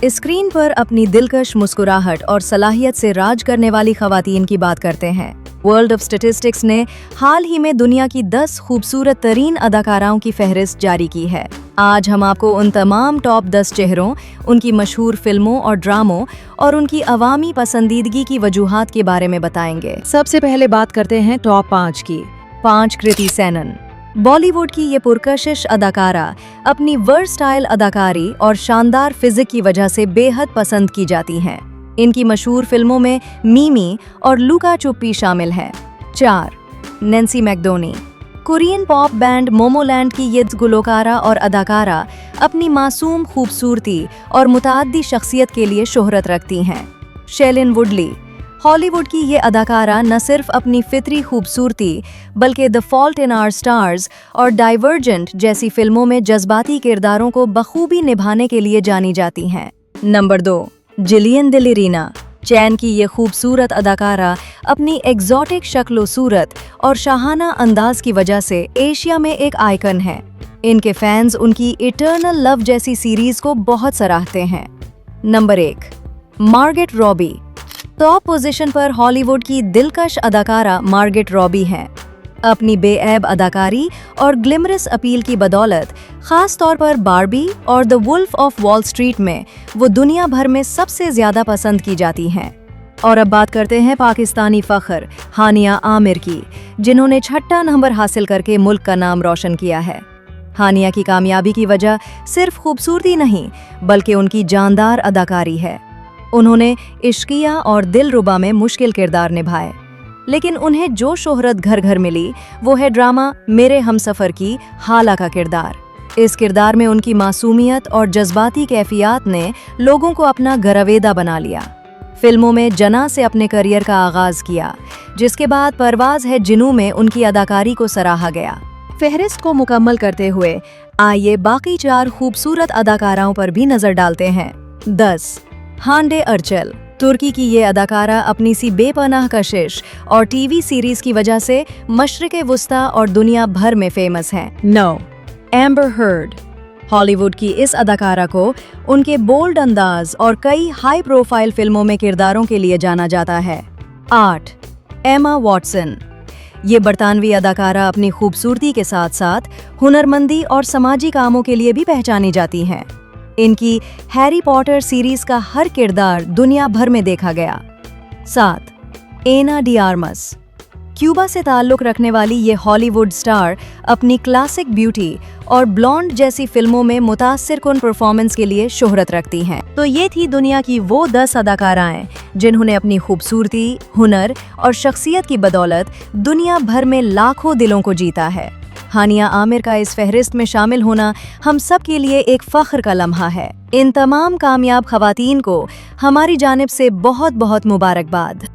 Screen पर अपनी दिलकश मुस्कुराहट और सलाहियत से राज करने वाली खवातीन की बात करते हैं। वर्ल्ड ऑफ स्टैटिस्टिक्स ने हाल ही में दुनिया की 10 खूबसूरत तरीन अदाकाराओं की फहरिस्त जारी की है। आज हम आपको उन तमाम टॉप 10 चेहरों, उनकी मशहूर फिल्मों और ड्रामों और उनकी अवामी पसंदीदगी की वजूहात के बारे में बताएंगे। सबसे पहले बात करते हैं टॉप 5 की। 5 कृति सेनन। बॉलीवुड की ये पुरकशिश अदाकारा अपनी वर्सटाइल अदाकारी और शानदार फिजिक की वजह से बेहद पसंद की जाती हैं। इनकी मशहूर फिल्मों में मीमी और लुका चुप्पी शामिल है। 4 Nancy McDonie. Korean pop band Momoland की ये गुलकारा और अदाकारा अपनी मासूम खूबसूरती और मुतअद्दी शख्सियत के लिए शोहरत रखती हैं। शेलिन वुडली। हॉलीवुड की ये अदाकारा न सिर्फ अपनी फितरी खूबसूरती बल्कि The Fault in Our Stars और डाइवर्जेंट जैसी फिल्मों में जज्बाती किरदारों को बखूबी निभाने के लिए जानी जाती हैं। नंबर 2 जिलियन द लिरीना। चैन की ये खूबसूरत अदाकारा अपनी एग्जॉटिक शक्ल सूरत और शाहाना अंदाज की वजह से एशिया में एक आइकन है। इनके फैंस उनकी इटर्नल लव जैसी सीरीज को बहुत सराहते हैं। Number 1 Margaret Robbie. Top position पर हॉलीवुड की दिलकश अदाकारा मार्गेट रॉबी हैं। अपनी बेऐब अदाकारी और ग्लिमरस अपील की बदौलत खास तौर पर बार्बी और The Wolf of Wall Street में वो दुनिया भर में सबसे ज्यादा पसंद की जाती हैं। और अब बात करते हैं पाकिस्तानी फख्र हानिया आमिर की, जिन्होंने 6ठा नंबर हासिल करके मुल्क का नाम रोशन किया है। हानिया की कामयाबी की वजह सिर्फ खूबसूरती नहीं बल्कि उनकी जानदार अदाकारी है। उन्होंने इश्किया और दिलरुबा में मुश्किल किरदार निभाए, लेकिन उन्हें जो शोहरत घर घर मिली वो है ड्रामा मेरे हमसफर की हाला का किरदार। इस किरदार में उनकी मासूमियत और जज्बाती कैफियत ने लोगों को अपना गरवेदा बना लिया। फिल्मों में जना से अपने करियर का आगाज किया, जिसके बाद परवाज है जिनू में उनकी अदाकारी को सराहा गया। फहरिस्त को मुकम्मल करते हुए आइए बाकी 4 खूबसूरत अदाकाराओं पर भी नजर डालते हैं। 10 हांडे अर्चल। तुर्की की ये अदाकारा अपनी सी बेपनाह कशिश और टीवी सीरीज की वजह से मशरिक़ वुस्ता और दुनिया भर में फेमस हैं। 9 एम्बर हर्ड। हॉलीवुड की इस अदाकारा को उनके बोल्ड अंदाज और कई हाई प्रोफाइल फिल्मों में किरदारों के लिए जाना जाता है। 8 एमा वॉटसन। ये बरतानवी अदाकारा अपनी खूबसूरती के साथ साथ हुनरमंदी और समाजी कामों के लिए भी पहचानी जाती हैं। इनकी हैरी पॉटर सीरीज का हर किरदार दुनिया भर में देखा गया। 7 एना डी आर्मस। क्यूबा से ताल्लुक रखने वाली ये हॉलीवुड स्टार अपनी क्लासिक ब्यूटी और ब्लॉन्ड जैसी फिल्मों में मुतासिरकुन परफॉर्मेंस के लिए शोहरत रखती हैं। तो ये थी दुनिया की वो 10 अदाकाराएं जिन्होंने अपनी खूबसूरती, हुनर और शख्सियत की बदौलत दुनिया भर में लाखों दिलों को जीता है। हानिया आमिर का इस फहरिस्त में शामिल होना हम सब के लिए एक फख्र का लम्हा है। इन तमाम कामयाब खवातीन को हमारी जानिब से बहुत बहुत मुबारकबाद।